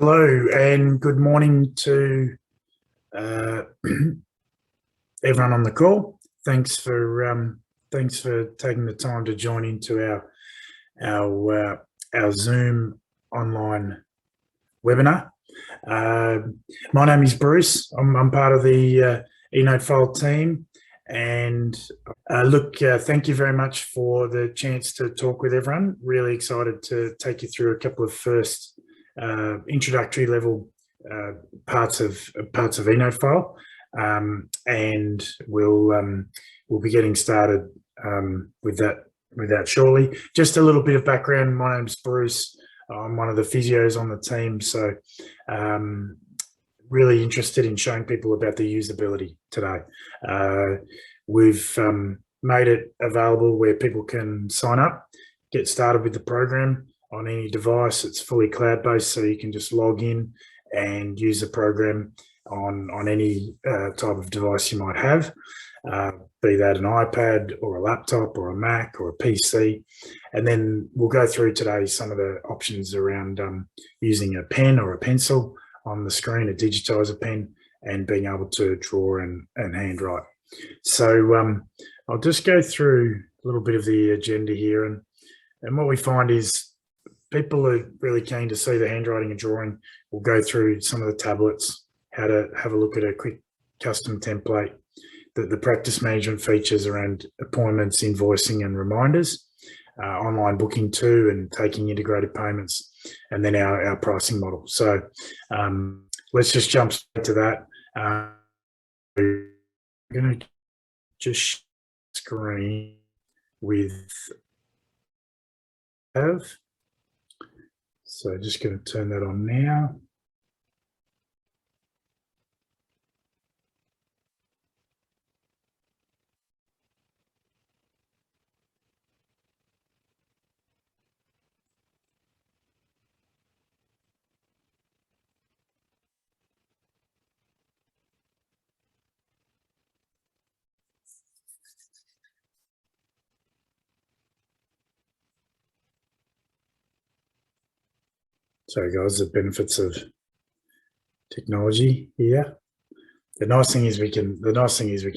Hello and good morning to uh, everyone on the call. Thanks for taking the time to join into our Zoom online webinar. My name is Bruce. I'm part of the eNoteFile team, and thank you very much for the chance to talk with everyone. Really excited to take you through a couple of first introductory level parts of eNoteFile, and we'll be getting started with that shortly. Just a little bit of background. My name's Bruce. I'm one of the physios on the team, so really interested in showing people about the usability today. We've made it available where people can sign up, get started with the program on any device. It's fully cloud-based, so you can just log in and use the program on any type of device you might have, be that an iPad or a laptop or a Mac or a PC. And then we'll go through today some of the options around using a pen or a pencil on the screen, a digitizer pen, and being able to draw and handwrite. So I'll just go through a little bit of the agenda here, and what we find is people are really keen to see the handwriting and drawing. We'll go through some of the tablets, how to have a look at a quick custom template, the practice management features around appointments, invoicing and reminders, online booking too, and taking integrated payments, and then our pricing model. So let's just jump straight to that. We're going to just screen with So just going to turn that on now. Sorry guys, the benefits of technology here. The nice thing is we can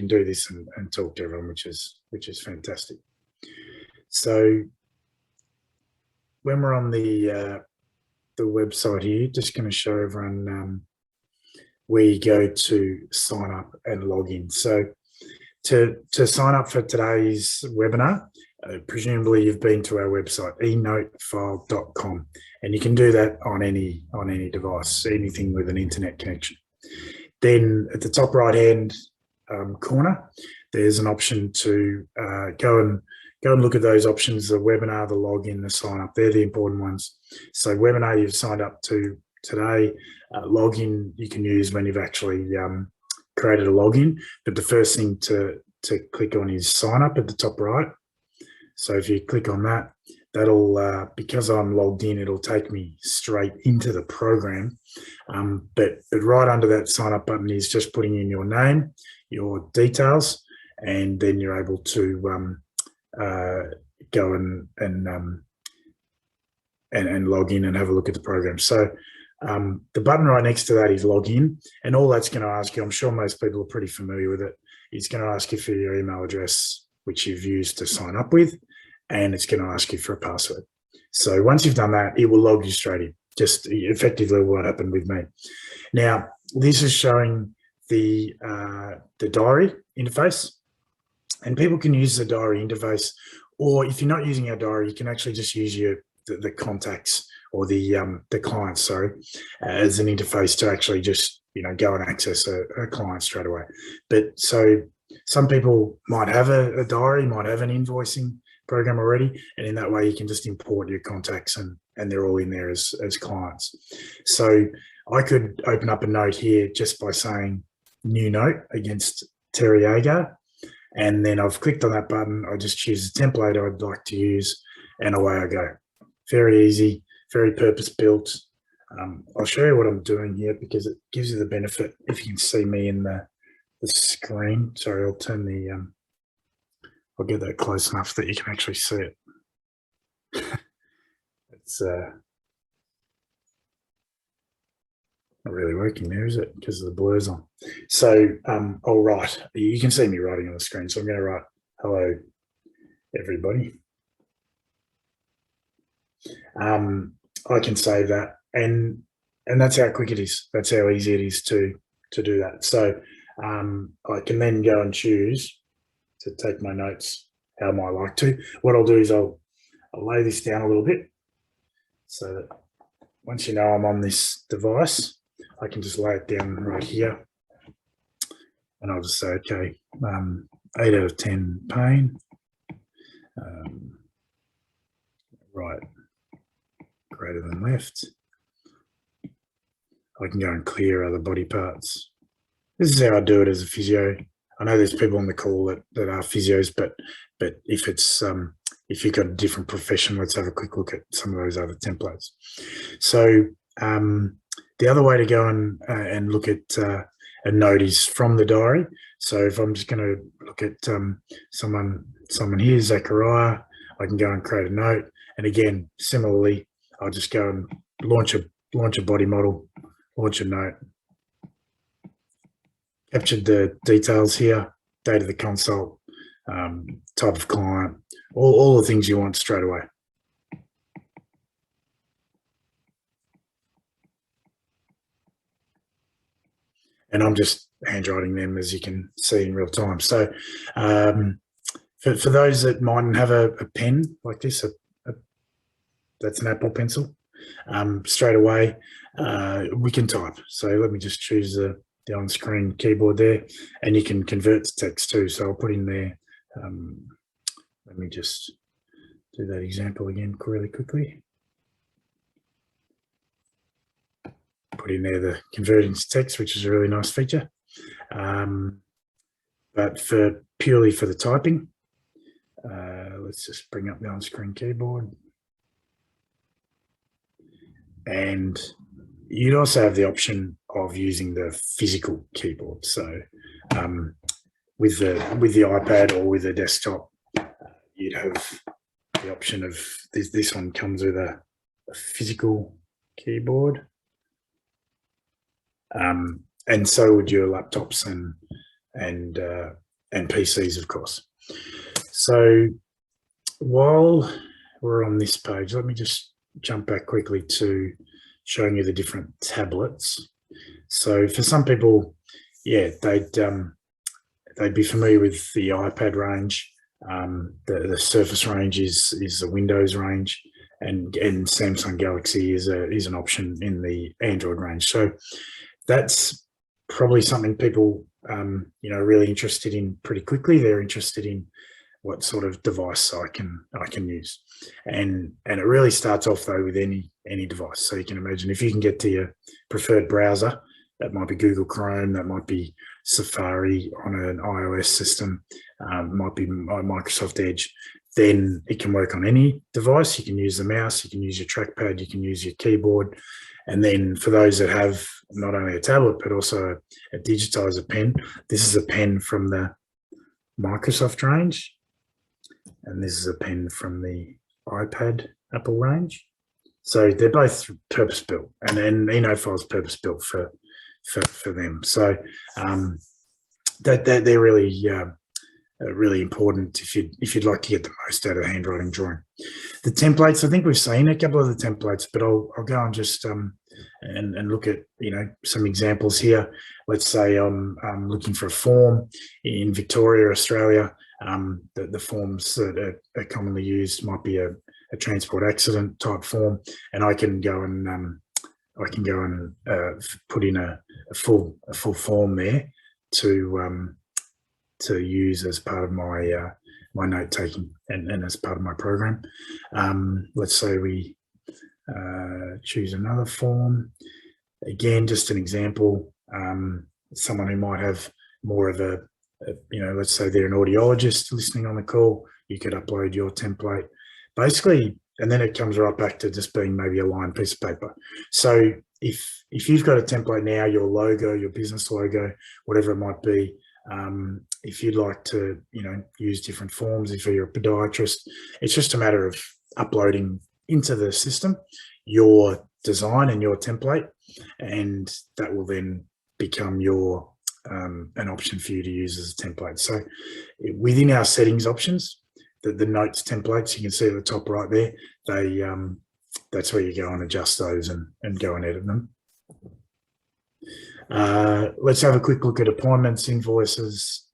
do this and talk to everyone, which is fantastic. So when we're on the website here, just going to show everyone where you go to sign up and log in. So to sign up for today's webinar, presumably you've been to our website, eNoteFile.com, and you can do that on any device, anything with an internet connection. Then at the top right hand corner, there's an option to go and look at those options: the webinar, the login, the sign up. They're the important ones. So webinar you've signed up to today, login you can use when you've actually created a login. But the first thing to click on is sign up at the top right. So if you click on that, that'll because I'm logged in, it'll take me straight into the program. But right under that sign up button is just putting in your name, your details, and then you're able to go and log in and have a look at the program. So the button right next to that is log in, and all that's going to ask you, I'm sure most people are pretty familiar with it, it's going to ask you for your email address, which you've used to sign up with, and it's going to ask you for a password. So once you've done that, it will log you straight in, just effectively what happened with me. Now, this is showing the diary interface, and people can use the diary interface, or if you're not using our diary, you can actually just use the contacts or the clients, sorry, as an interface to actually just go and access a client straight away. But so some people might have a diary, might have an invoicing program already, and in that way you can just import your contacts and they're all in there as clients. So I could open up a note here just by saying new note against Terry Agar, and then I've clicked on that button. I just choose the template I'd like to use, and away I go. Very easy, very purpose-built. I'll show you what I'm doing here because it gives you the benefit if you can see me in the screen. Sorry, I'll turn the I'll get that close enough that you can actually see it. It's Not really working there, is it? Because of the blurs on. So I'll write. You can see me writing on the screen. So I'm going to write, hello, everybody. I can save that, and that's how quick it is. That's how easy it is to do that. So I can then go and choose to take my notes how I might like to. What I'll do is I'll lay this down a little bit so that once you know I'm on this device, I can just lay it down right here, and I'll just say, okay, 8 out of 10 pain, right greater than left. I can go and clear other body parts. This is how I do it as a physio. I know there's people on the call that are physios, but if it's if you've got a different profession, let's have a quick look at some of those other templates. So the other way to go and look at a note is from the diary. So if I'm just going to look at someone here, Zachariah, I can go and create a note. And again, similarly, I'll just go and launch a body model, launch a note, captured the details here, date of the consult, type of client, all the things you want straight away. And I'm just handwriting them, as you can see, in real time. So for those that mightn't have a pen like this, that's an Apple Pencil, straight away we can type. So let me just choose the on-screen keyboard there, and you can convert to text too. So I'll put in there, let me just do that example again really quickly. Put in there the converting to text, which is a really nice feature. But purely for the typing, let's just bring up the on-screen keyboard. And you'd also have the option of using the physical keyboard. So with the iPad or with a desktop, you'd have the option of this one comes with a physical keyboard. And so would your laptops and PCs, of course. So while we're on this page, let me just jump back quickly to showing you the different tablets. So for some people, yeah, they'd be familiar with the iPad range. The Surface range is a Windows range, and Samsung Galaxy is an option in the Android range. So that's probably something people really interested in pretty quickly. They're interested in what sort of device I can use, and it really starts off though with any device. So you can imagine if you can get to your preferred browser, that might be Google Chrome, that might be Safari on an iOS system, might be Microsoft Edge, then it can work on any device. You can use the mouse, you can use your trackpad, you can use your keyboard. And then for those that have not only a tablet, but also a digitizer pen, this is a pen from the Microsoft range. And this is a pen from the iPad Apple range. So they're both purpose-built, and then eNoteFile is purpose-built for them. So they're really important if you'd like to get the most out of handwriting drawing. The templates, I think we've seen a couple of the templates, but I'll go and just and look at some examples here. Let's say I'm looking for a form in Victoria, Australia. The forms that are commonly used might be a transport accident type form, and I can go and put in a full form there to use as part of my my note taking and as part of my program. Let's say we choose another form. Again, just an example. Someone who might have more of a let's say they're an audiologist listening on the call, you could upload your template basically, and then it comes right back to just being maybe a lined piece of paper. So if you've got a template now, your logo, your business logo, whatever it might be, if you'd like to use different forms, if you're a podiatrist, it's just a matter of uploading into the system your design and your template, and that will then become your an option for you to use as a template. So within our settings options, the notes templates, you can see at the top right there, they that's where you go and adjust those and go and edit them. Let's have a quick look at appointments, invoices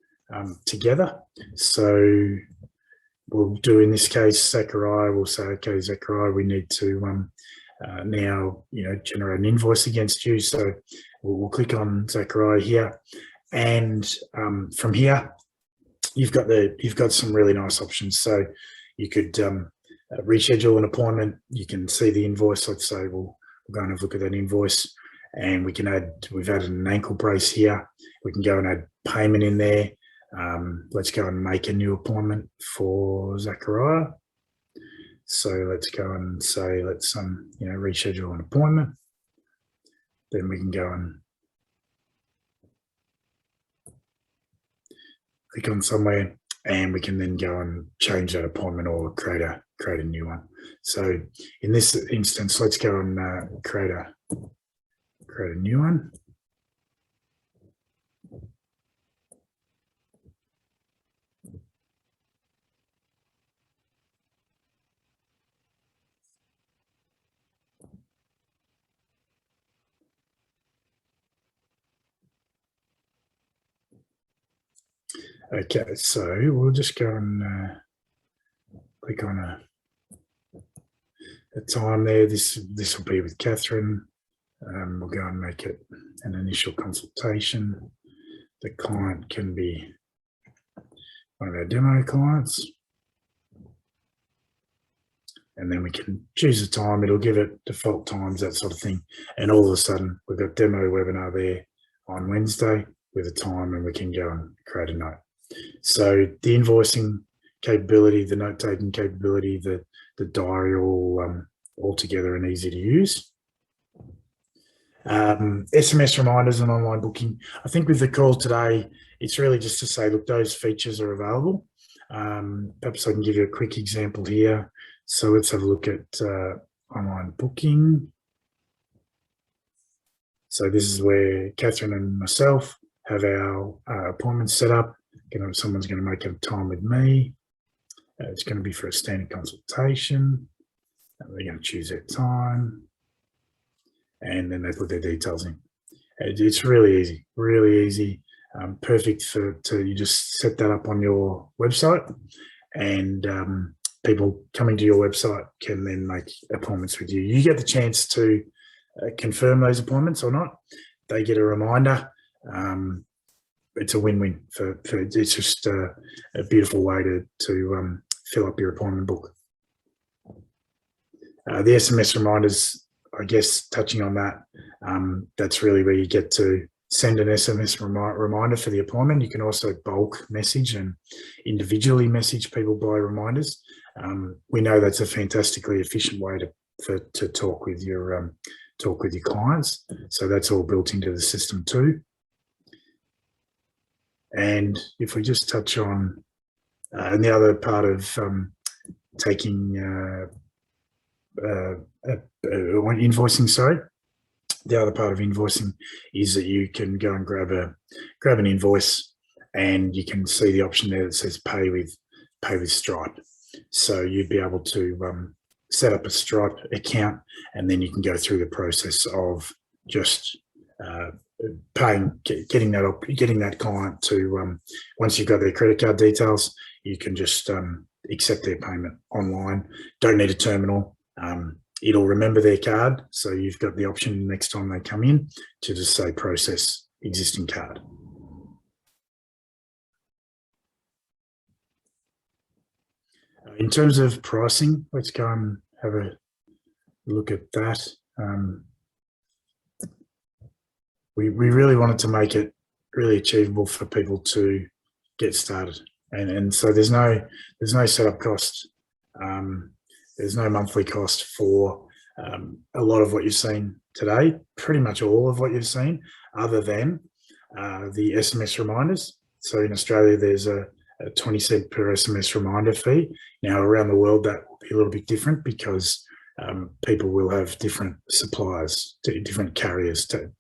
together. So we'll do, in this case, Zachariah. We'll say, okay, Zachariah, we need to now, generate an invoice against you. So we'll click on Zachariah here, and from here, you've got some really nice options. So you could reschedule an appointment. You can see the invoice. Let's say we'll go and have a look at that invoice, and we've added an ankle brace here. We can go and add payment in there. Let's go and make a new appointment for Zachariah. So let's go and say, let's reschedule an appointment. Then we can go and click on somewhere, and we can then go and change that appointment or create a new one. So in this instance, let's go and create a new one. Okay, so we'll just go and click on a time there. This will be with Catherine. We'll go and make it an initial consultation. The client can be one of our demo clients. And then we can choose a time. It'll give it default times, that sort of thing. And all of a sudden, we've got demo webinar there on Wednesday with a time, and we can go and create a note. So the invoicing capability, the note-taking capability, the diary, all together and easy to use. SMS reminders and online booking. I think with the call today, it's really just to say, look, those features are available. Perhaps I can give you a quick example here. So let's have a look at online booking. So this is where Catherine and myself have our appointments set up. Someone's going to make a time with me. It's going to be for a standard consultation. They're going to choose their time, and then they put their details in. It's really easy, perfect to you just set that up on your website, and people coming to your website can then make appointments with you. You get the chance to confirm those appointments or not. They get a reminder. It's a win-win. It's just a beautiful way to fill up your appointment book. The SMS reminders, I guess, touching on that, that's really where you get to send an SMS reminder for the appointment. You can also bulk message and individually message people by reminders. We know that's a fantastically efficient way to talk with your clients. So that's all built into the system too. And if we just touch on, and the other part of taking invoicing, sorry, the other part of invoicing is that you can go and grab an invoice, and you can see the option there that says pay with Stripe. So you'd be able to set up a Stripe account, and then you can go through the process of just getting that client to, once you've got their credit card details, you can just accept their payment online. Don't need a terminal. It'll remember their card, so you've got the option next time they come in to just say process existing card. In terms of pricing, let's go and have a look at that. We really wanted to make it really achievable for people to get started, and so there's no setup cost. There's no monthly cost for a lot of what you've seen today, pretty much all of what you've seen, other than the SMS reminders. So in Australia, there's a 20 cent per SMS reminder fee. Now around the world, that will be a little bit different because people will have different suppliers, different carriers, tele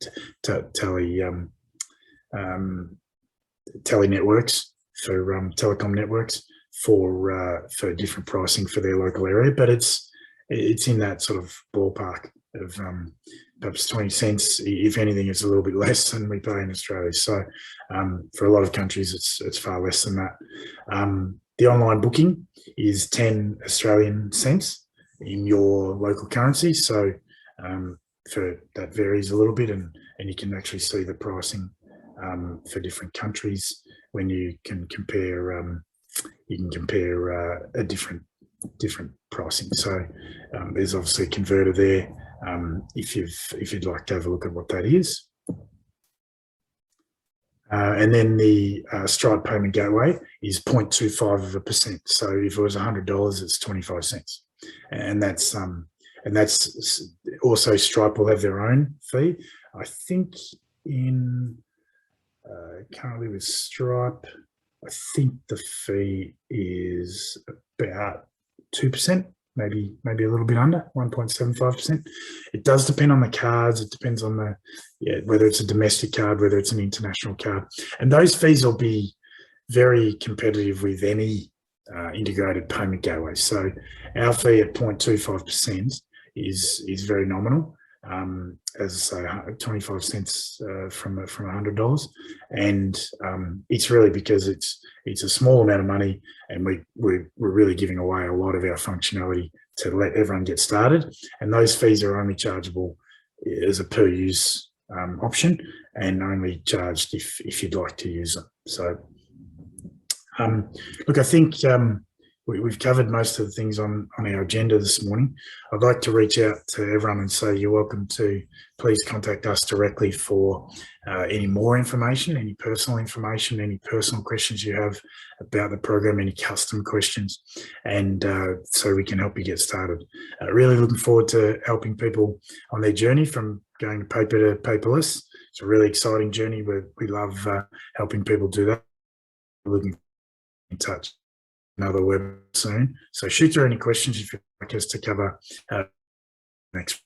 networks for telecom networks for different pricing for their local area, but it's in that sort of ballpark of perhaps 20 cents. If anything, it's a little bit less than we pay in Australia. So for a lot of countries, it's far less than that. The online booking is 10 Australian cents in your local currency. So that varies a little bit, and you can actually see the pricing for different countries when you can compare. A different pricing. So there's obviously a converter there if you'd like to have a look at what that is. And then the Stripe payment gateway is 0.25%. So if it was $100, it's 25 cents, and that's also Stripe will have their own fee. I think currently with Stripe, I think the fee is about 2%, maybe a little bit under 1.75%. It does depend on the cards. It depends on whether it's a domestic card, whether it's an international card, and those fees will be very competitive with any integrated payment gateway. So our fee at 0.25% is very nominal. As I say, 25 cents from $100, and it's really because it's a small amount of money, and we're really giving away a lot of our functionality to let everyone get started, and those fees are only chargeable as a per use option, and only charged if you'd like to use them. So look, I think we've covered most of the things on our agenda this morning. I'd like to reach out to everyone and say you're welcome to please contact us directly for any more information, any personal information, any personal questions you have about the program, any custom questions, and so we can help you get started. Really looking forward to helping people on their journey from going paper to paperless. It's a really exciting journey. We love helping people do that. We're looking in touch another web soon. So shoot through any questions if you'd like us to cover next.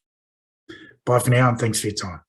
Bye for now, and thanks for your time.